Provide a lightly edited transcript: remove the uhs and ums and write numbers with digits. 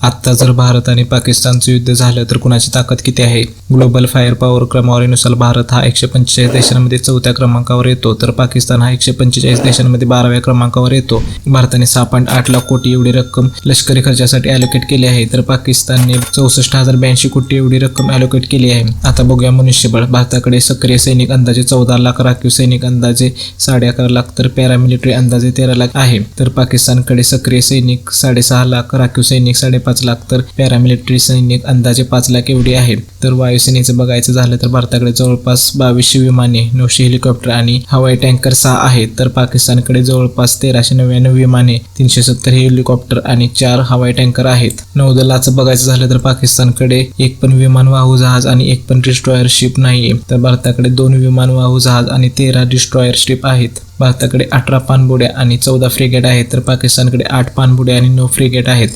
आत्ता जर भारत आणि पाकिस्तानचं युद्ध झालं तर कुणाची ताकद किती आहे? ग्लोबल फायर पॉवर क्रमवारीनुसार भारत हा 145 देशांमध्ये 4थ्या क्रमांकावर येतो, तर पाकिस्तान हा 145 देशांमध्ये 12व्या क्रमांकावर येतो. भारताने 6.8 लाख कोटी एवढी रक्कम लष्करी खर्चासाठी अलोकेट केली आहे, तर पाकिस्तानने 64,082 कोटी एवढी रक्कम अलोकेट केली आहे. आता बघूया मनुष्यबळ. भारताकडे सक्रिय सैनिक अंदाजे 14 लाख, राखीव सैनिक अंदाजे 11.5 लाख, तर पॅरामिलिटरी अंदाजे 13 लाख आहे. तर पाकिस्तानकडे सक्रिय सैनिक 6.5 लाख, राखीव सैनिक 5.5 लाख, तर पॅरामिलिटरी सैनिक अंदाजे 5 लाख एवढी आहे. तर वायुसेनेचं बघायचं झालं तर भारताकडे जवळपास 2200 विमाने, 900 हेलिकॉप्टर आणि हवाई टँकर 6 आहेत, तर पाकिस्तानकडे जवळपास 1399 विमाने, 370 हेलिकॉप्टर आणि 4 हवाई टँकर आहेत. नौदलाचं बघायचं झालं तर पाकिस्तानकडे एक पण विमानवाहू जहाज आणि एक पण डिस्ट्रॉयर शिप नाहीये, तर भारताकडे 2 विमानवाहू जहाज आणि 13 डिस्ट्रॉयर शिप आहेत. भारताकडे 18 पाणबुड्या आणि 14 फ्रिगेट आहेत, तर पाकिस्तानकडे 8 पाणबुड्या आणि 9 फ्रिगेट आहेत.